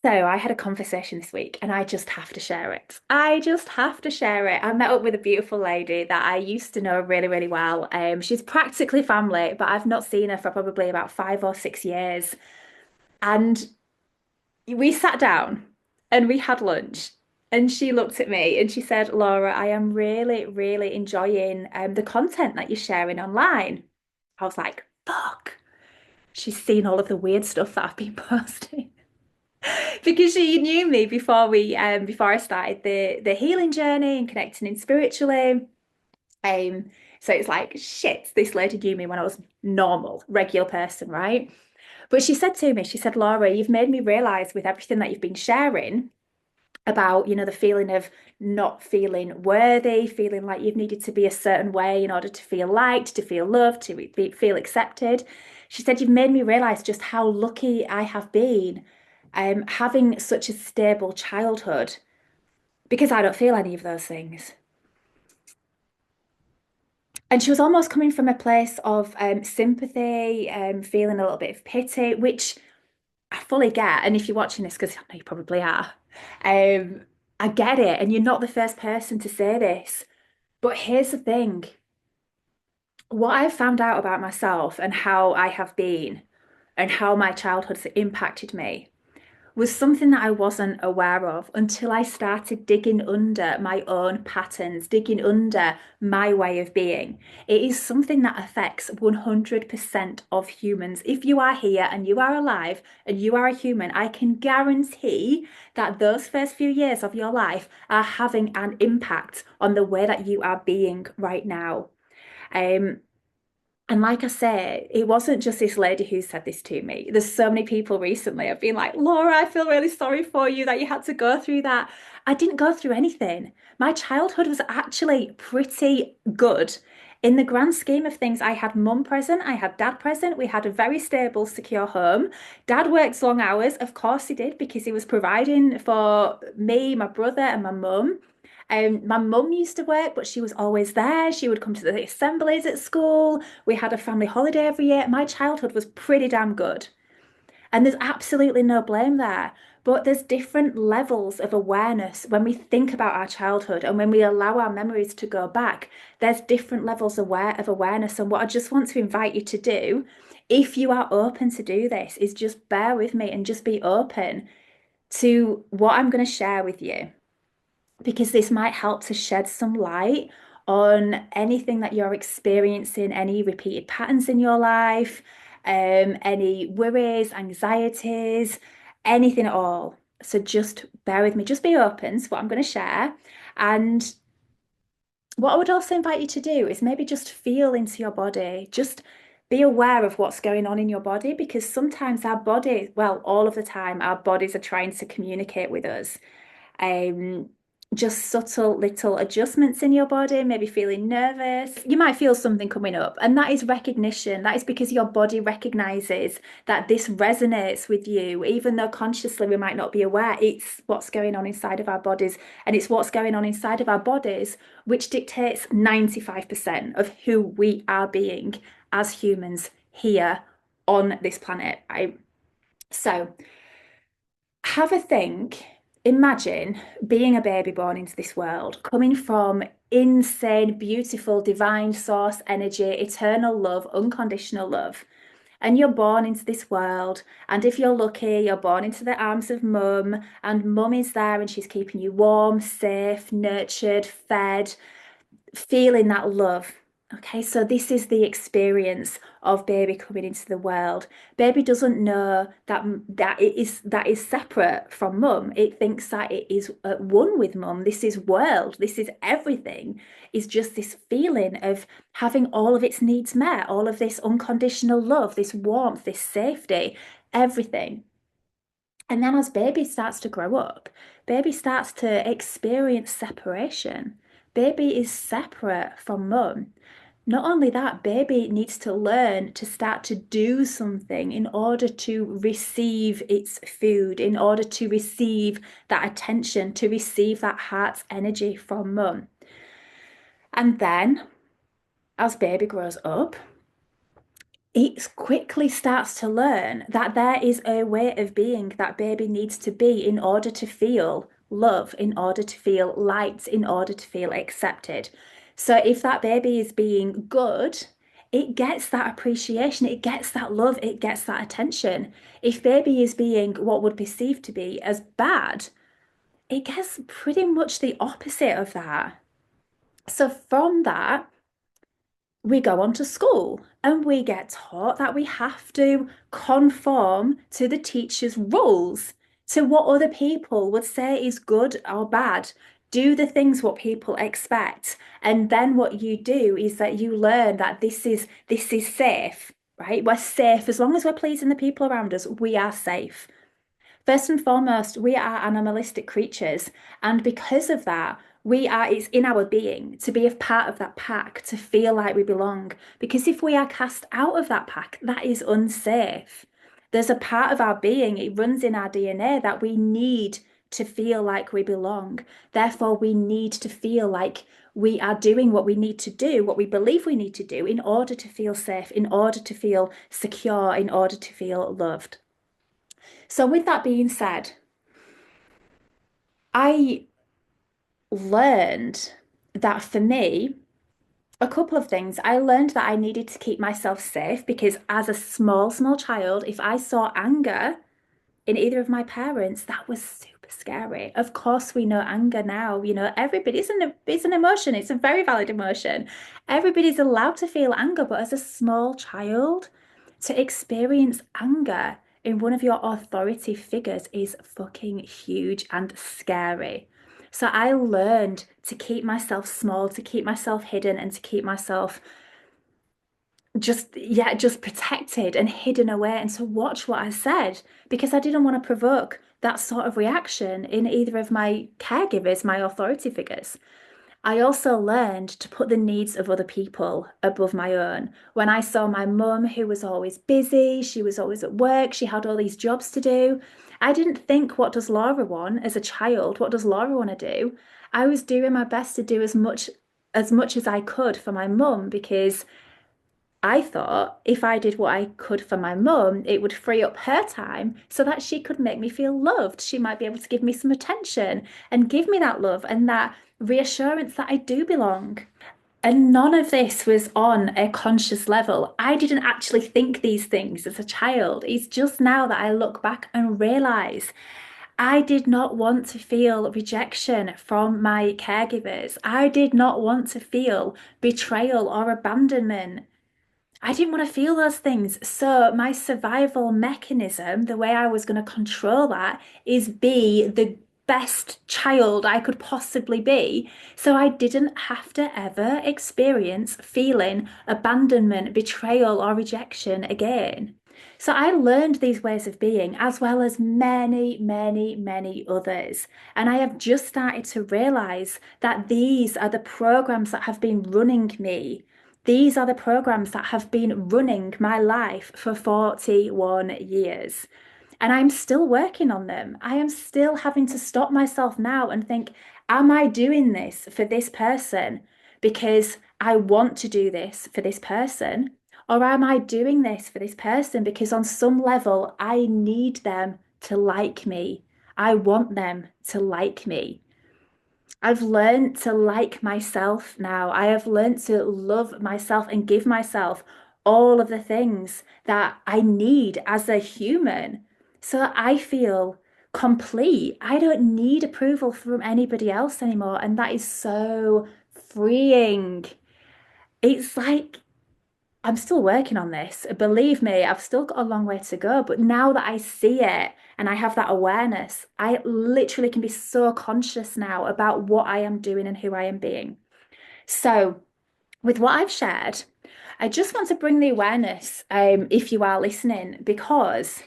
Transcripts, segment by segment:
So I had a conversation this week and I just have to share it. I just have to share it. I met up with a beautiful lady that I used to know really, really well. She's practically family, but I've not seen her for probably about 5 or 6 years. And we sat down and we had lunch. And she looked at me and she said, Laura, I am really, really enjoying the content that you're sharing online. I was like, fuck. She's seen all of the weird stuff that I've been posting. Because she knew me before I started the healing journey and connecting in spiritually. Um, so it's like, shit, this lady knew me when I was normal, regular person, right? But she said to me, she said, Laura, you've made me realize with everything that you've been sharing about, the feeling of not feeling worthy, feeling like you've needed to be a certain way in order to feel liked, to feel loved, feel accepted. She said, you've made me realize just how lucky I have been having such a stable childhood because I don't feel any of those things. And she was almost coming from a place of sympathy, feeling a little bit of pity, which I fully get. And if you're watching this, because I know you probably are, um, I get it. And you're not the first person to say this. But here's the thing, what I've found out about myself and how I have been and how my childhood has impacted me was something that I wasn't aware of until I started digging under my own patterns, digging under my way of being. It is something that affects 100% of humans. If you are here and you are alive and you are a human, I can guarantee that those first few years of your life are having an impact on the way that you are being right now. Um, and like I say, it wasn't just this lady who said this to me. There's so many people recently have been like, Laura, I feel really sorry for you that you had to go through that. I didn't go through anything. My childhood was actually pretty good. In the grand scheme of things, I had mum present, I had dad present. We had a very stable, secure home. Dad worked long hours. Of course he did, because he was providing for me, my brother, and my mum. My mum used to work, but she was always there. She would come to the assemblies at school. We had a family holiday every year. My childhood was pretty damn good. And there's absolutely no blame there. But there's different levels of awareness when we think about our childhood and when we allow our memories to go back. There's different levels of awareness. And what I just want to invite you to do, if you are open to do this, is just bear with me and just be open to what I'm going to share with you, because this might help to shed some light on anything that you're experiencing, any repeated patterns in your life, any worries, anxieties, anything at all. So just bear with me, just be open to what I'm going to share. And what I would also invite you to do is maybe just feel into your body, just be aware of what's going on in your body, because sometimes our body, well, all of the time, our bodies are trying to communicate with us. Um, just subtle little adjustments in your body, maybe feeling nervous. You might feel something coming up, and that is recognition. That is because your body recognizes that this resonates with you, even though consciously we might not be aware. It's what's going on inside of our bodies, and it's what's going on inside of our bodies which dictates 95% of who we are being as humans here on this planet. So have a think. Imagine being a baby born into this world, coming from insane, beautiful, divine source energy, eternal love, unconditional love. And you're born into this world. And if you're lucky, you're born into the arms of mum, and mum is there and she's keeping you warm, safe, nurtured, fed, feeling that love. Okay, so this is the experience of baby coming into the world. Baby doesn't know that is separate from mum. It thinks that it is at one with mum. This is world. This is everything. Is just this feeling of having all of its needs met, all of this unconditional love, this warmth, this safety, everything. And then as baby starts to grow up, baby starts to experience separation. Baby is separate from mum. Not only that, baby needs to learn to start to do something in order to receive its food, in order to receive that attention, to receive that heart's energy from mum. And then as baby grows up, it quickly starts to learn that there is a way of being that baby needs to be in order to feel love, in order to feel liked, in order to feel accepted. So if that baby is being good, it gets that appreciation, it gets that love, it gets that attention. If baby is being what would perceive to be as bad, it gets pretty much the opposite of that. So from that, we go on to school and we get taught that we have to conform to the teacher's rules, to what other people would say is good or bad. Do the things what people expect. And then what you do is that you learn that this is safe, right? We're safe as long as we're pleasing the people around us, we are safe. First and foremost, we are animalistic creatures. And because of that, it's in our being to be a part of that pack, to feel like we belong. Because if we are cast out of that pack, that is unsafe. There's a part of our being, it runs in our DNA that we need to feel like we belong. Therefore, we need to feel like we are doing what we need to do, what we believe we need to do in order to feel safe, in order to feel secure, in order to feel loved. So, with that being said, I learned that for me, a couple of things. I learned that I needed to keep myself safe because as a small child, if I saw anger in either of my parents, that was super scary. Of course, we know anger now. Everybody's it's an emotion. It's a very valid emotion. Everybody's allowed to feel anger, but as a small child, to experience anger in one of your authority figures is fucking huge and scary. So I learned to keep myself small, to keep myself hidden, and to keep myself just protected and hidden away and to watch what I said because I didn't want to provoke that sort of reaction in either of my caregivers, my authority figures. I also learned to put the needs of other people above my own. When I saw my mum, who was always busy, she was always at work, she had all these jobs to do. I didn't think, what does Laura want as a child? What does Laura want to do? I was doing my best to do as much as I could for my mum because I thought if I did what I could for my mum, it would free up her time so that she could make me feel loved. She might be able to give me some attention and give me that love and that reassurance that I do belong. And none of this was on a conscious level. I didn't actually think these things as a child. It's just now that I look back and realize I did not want to feel rejection from my caregivers. I did not want to feel betrayal or abandonment. I didn't want to feel those things. So my survival mechanism, the way I was going to control that, is be the best child I could possibly be. So I didn't have to ever experience feeling abandonment, betrayal, or rejection again. So I learned these ways of being as well as many, many, many others. And I have just started to realize that these are the programs that have been running me. These are the programs that have been running my life for 41 years. And I'm still working on them. I am still having to stop myself now and think, am I doing this for this person because I want to do this for this person? Or am I doing this for this person because on some level I need them to like me? I want them to like me. I've learned to like myself now. I have learned to love myself and give myself all of the things that I need as a human so that I feel complete. I don't need approval from anybody else anymore. And that is so freeing. It's like I'm still working on this. Believe me, I've still got a long way to go. But now that I see it and I have that awareness, I literally can be so conscious now about what I am doing and who I am being. So, with what I've shared, I just want to bring the awareness, if you are listening, because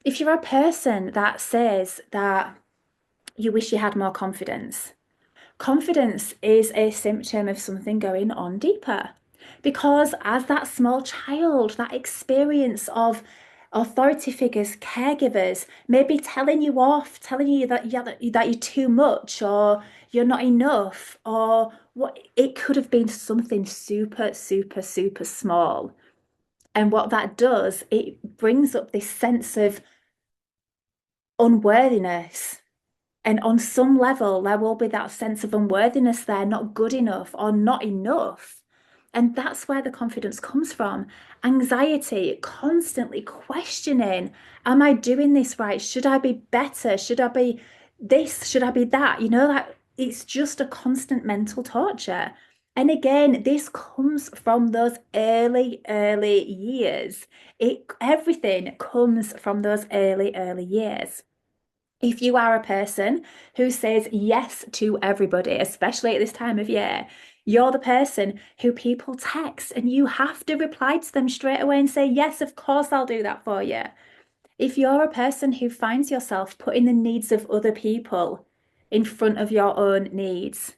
if you're a person that says that you wish you had more confidence, confidence is a symptom of something going on deeper. Because as that small child, that experience of authority figures, caregivers, maybe telling you off, telling you that you're too much or you're not enough, or what it could have been something super, super, super small. And what that does, it brings up this sense of unworthiness. And on some level, there will be that sense of unworthiness there, not good enough or not enough. And that's where the confidence comes from. Anxiety, constantly questioning, am I doing this right? Should I be better? Should I be this? Should I be that? That it's just a constant mental torture. And again, this comes from those early years. Everything comes from those early years. If you are a person who says yes to everybody, especially at this time of year, you're the person who people text and you have to reply to them straight away and say, yes, of course, I'll do that for you. If you're a person who finds yourself putting the needs of other people in front of your own needs,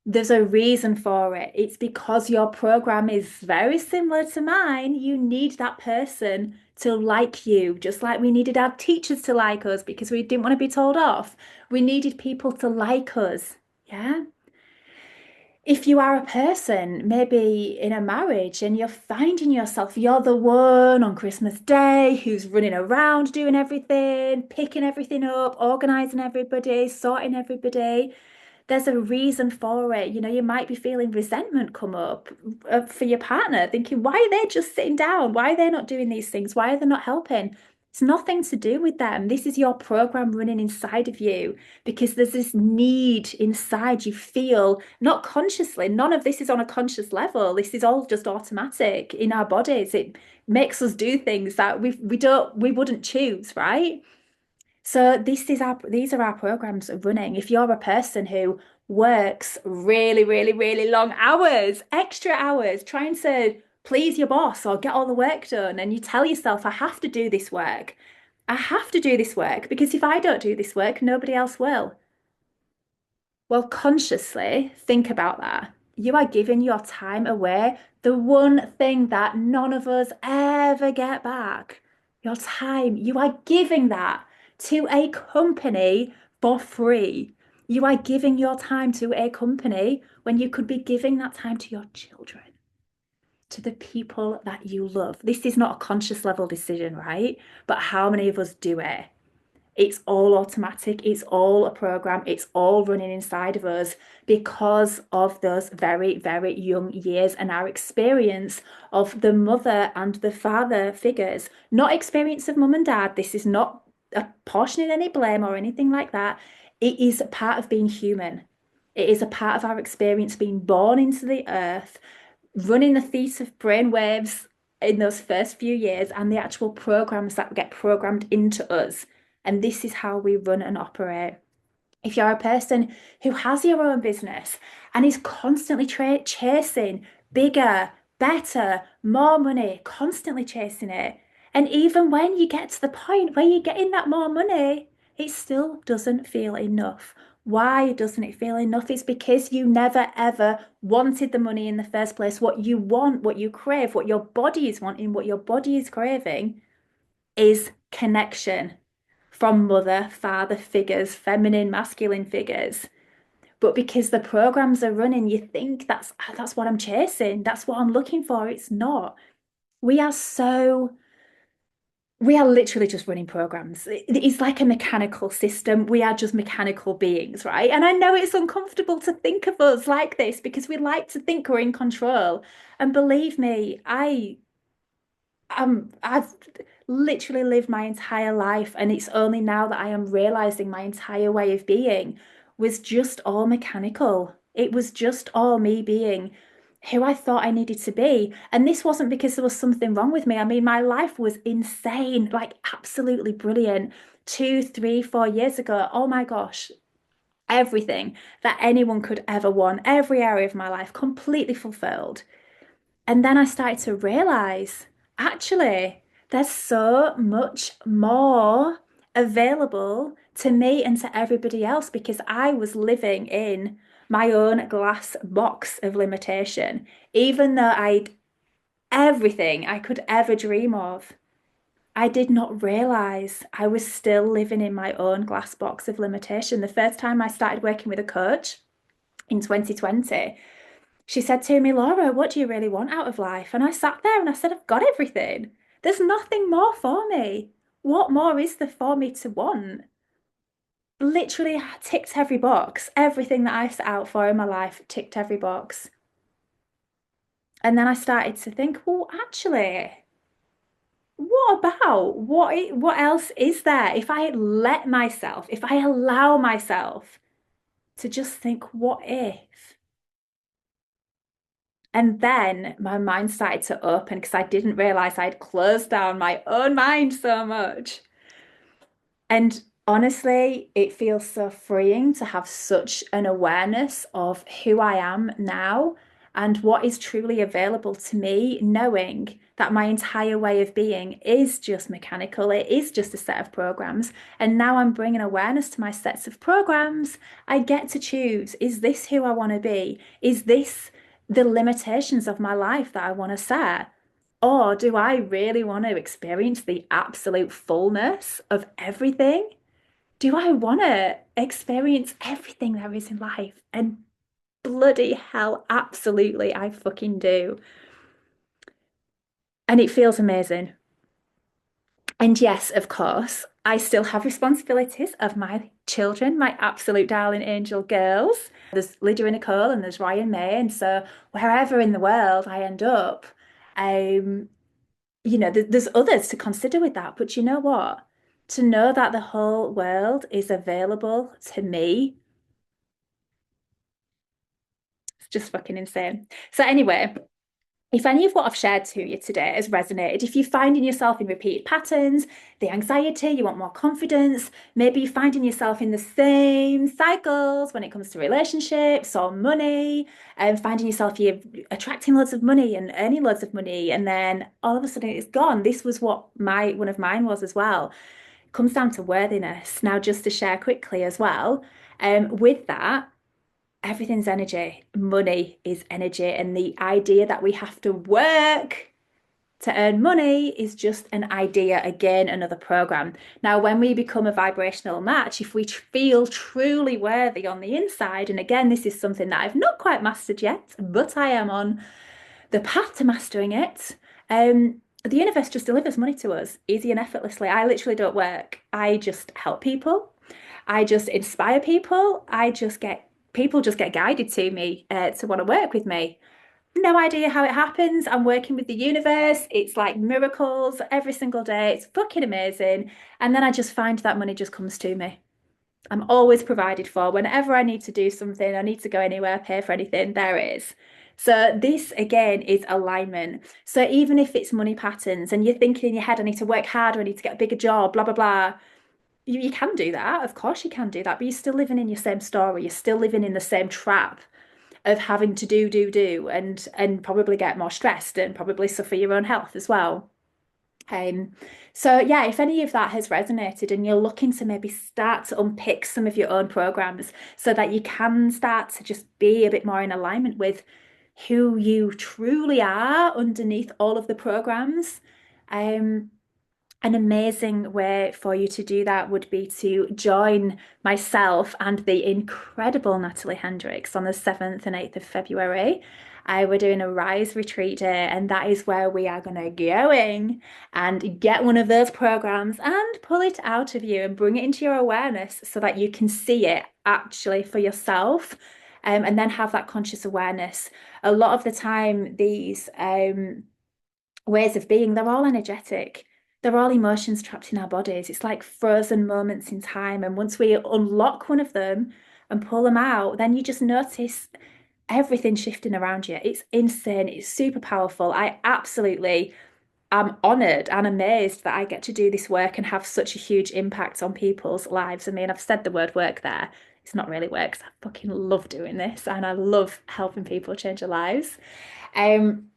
there's a reason for it. It's because your program is very similar to mine. You need that person to like you, just like we needed our teachers to like us because we didn't want to be told off. We needed people to like us. Yeah. If you are a person, maybe in a marriage, and you're finding yourself, you're the one on Christmas Day who's running around doing everything, picking everything up, organizing everybody, sorting everybody, there's a reason for it. You might be feeling resentment come up for your partner, thinking, why are they just sitting down? Why are they not doing these things? Why are they not helping? It's nothing to do with them. This is your program running inside of you because there's this need inside you feel, not consciously, none of this is on a conscious level. This is all just automatic in our bodies. It makes us do things that we wouldn't choose, right? So these are our programs running. If you're a person who works really, really, really long hours, extra hours, trying to please your boss or get all the work done, and you tell yourself, I have to do this work. I have to do this work because if I don't do this work, nobody else will. Well, consciously think about that. You are giving your time away, the one thing that none of us ever get back. Your time. You are giving that to a company for free. You are giving your time to a company when you could be giving that time to your children, to the people that you love. This is not a conscious level decision, right? But how many of us do it? It's all automatic. It's all a program. It's all running inside of us because of those very, very young years and our experience of the mother and the father figures. Not experience of mum and dad. This is not apportioning any blame or anything like that. It is a part of being human. It is a part of our experience being born into the earth, running the thesis of brainwaves in those first few years and the actual programs that get programmed into us. And this is how we run and operate. If you're a person who has your own business and is constantly chasing bigger, better, more money, constantly chasing it, and even when you get to the point where you're getting that more money, it still doesn't feel enough. Why doesn't it feel enough? It's because you never ever wanted the money in the first place. What you want, what you crave, what your body is wanting, what your body is craving is connection from mother, father figures, feminine, masculine figures. But because the programs are running, you think that's what I'm chasing. That's what I'm looking for. It's not. We are so we are literally just running programs. It's like a mechanical system. We are just mechanical beings, right? And I know it's uncomfortable to think of us like this because we like to think we're in control. And believe me, I've literally lived my entire life, and it's only now that I am realizing my entire way of being was just all mechanical. It was just all me being who I thought I needed to be. And this wasn't because there was something wrong with me. I mean, my life was insane, like absolutely brilliant. 2, 3, 4 years ago, oh my gosh, everything that anyone could ever want, every area of my life completely fulfilled. And then I started to realize actually, there's so much more available to me and to everybody else because I was living in my own glass box of limitation, even though I'd everything I could ever dream of. I did not realize I was still living in my own glass box of limitation. The first time I started working with a coach in 2020, She said to me, Laura, what do you really want out of life? And I sat there and I said, I've got everything. There's nothing more for me. What more is there for me to want? Literally ticked every box. Everything that I set out for in my life ticked every box. And then I started to think, well, actually, what about what else is there? If I let myself, if I allow myself to just think, what if? And then my mind started to open because I didn't realize I'd closed down my own mind so much. And honestly, it feels so freeing to have such an awareness of who I am now and what is truly available to me, knowing that my entire way of being is just mechanical. It is just a set of programs. And now I'm bringing awareness to my sets of programs. I get to choose, is this who I want to be? Is this the limitations of my life that I want to set? Or do I really want to experience the absolute fullness of everything? Do I want to experience everything there is in life? And bloody hell, absolutely, I fucking do. And it feels amazing. And yes, of course, I still have responsibilities of my children, my absolute darling angel girls. There's Lydia and Nicole, and there's Ryan May. And so wherever in the world I end up, um, there's others to consider with that. But you know what? To know that the whole world is available to me, it's just fucking insane. So, anyway, if any of what I've shared to you today has resonated, if you're finding yourself in repeated patterns, the anxiety, you want more confidence, maybe you're finding yourself in the same cycles when it comes to relationships or money, and finding yourself you're attracting loads of money and earning loads of money, and then all of a sudden it's gone. This was what my one of mine was as well. It comes down to worthiness. Now, just to share quickly as well, with that everything's energy. Money is energy. And the idea that we have to work to earn money is just an idea. Again, another program. Now, when we become a vibrational match, if we feel truly worthy on the inside, and again, this is something that I've not quite mastered yet, but I am on the path to mastering it. The universe just delivers money to us easy and effortlessly. I literally don't work. I just help people. I just inspire people. I just get people just get guided to me to want to work with me. No idea how it happens. I'm working with the universe. It's like miracles every single day. It's fucking amazing. And then I just find that money just comes to me. I'm always provided for. Whenever I need to do something, I need to go anywhere, pay for anything, there it is. So this again is alignment. So even if it's money patterns and you're thinking in your head, I need to work harder, I need to get a bigger job, blah, blah, blah. You can do that. Of course you can do that, but you're still living in your same story. You're still living in the same trap of having to do, and probably get more stressed and probably suffer your own health as well. Um, so yeah, if any of that has resonated and you're looking to maybe start to unpick some of your own programs so that you can start to just be a bit more in alignment with who you truly are underneath all of the programs, um, an amazing way for you to do that would be to join myself and the incredible Natalie Hendricks on the 7th and 8th of February. We're doing a Rise retreat day, and that is where we are going to go in and get one of those programs and pull it out of you and bring it into your awareness so that you can see it actually for yourself. And then have that conscious awareness. A lot of the time, these ways of being, they're all energetic. They're all emotions trapped in our bodies. It's like frozen moments in time. And once we unlock one of them and pull them out, then you just notice everything shifting around you. It's insane. It's super powerful. I absolutely am honored and amazed that I get to do this work and have such a huge impact on people's lives. I mean, I've said the word work there. It's not really work 'cause I fucking love doing this and I love helping people change their lives. Um,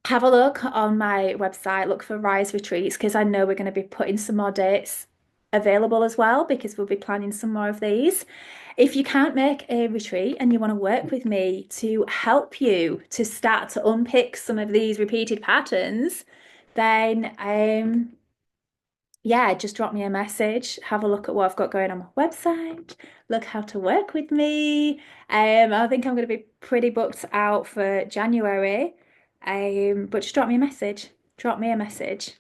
have a look on my website, look for Rise Retreats, because I know we're going to be putting some more dates available as well, because we'll be planning some more of these. If you can't make a retreat and you want to work with me to help you to start to unpick some of these repeated patterns, then yeah, just drop me a message, have a look at what I've got going on my website, look how to work with me. I think I'm going to be pretty booked out for January. But just drop me a message. Drop me a message,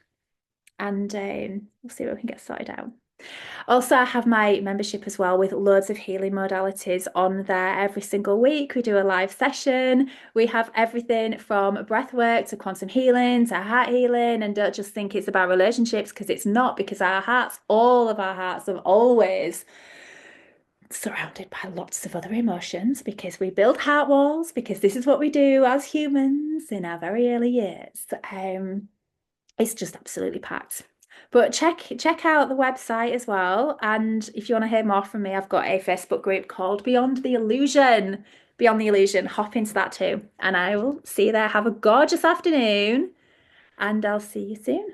and we'll see what we can get sorted out. Also, I have my membership as well with loads of healing modalities on there every single week. We do a live session. We have everything from breath work to quantum healing to heart healing. And don't just think it's about relationships because it's not, because our hearts, all of our hearts, are always surrounded by lots of other emotions because we build heart walls, because this is what we do as humans in our very early years. It's just absolutely packed. But check out the website as well. And if you want to hear more from me, I've got a Facebook group called Beyond the Illusion. Beyond the Illusion. Hop into that too. And I will see you there. Have a gorgeous afternoon, and I'll see you soon.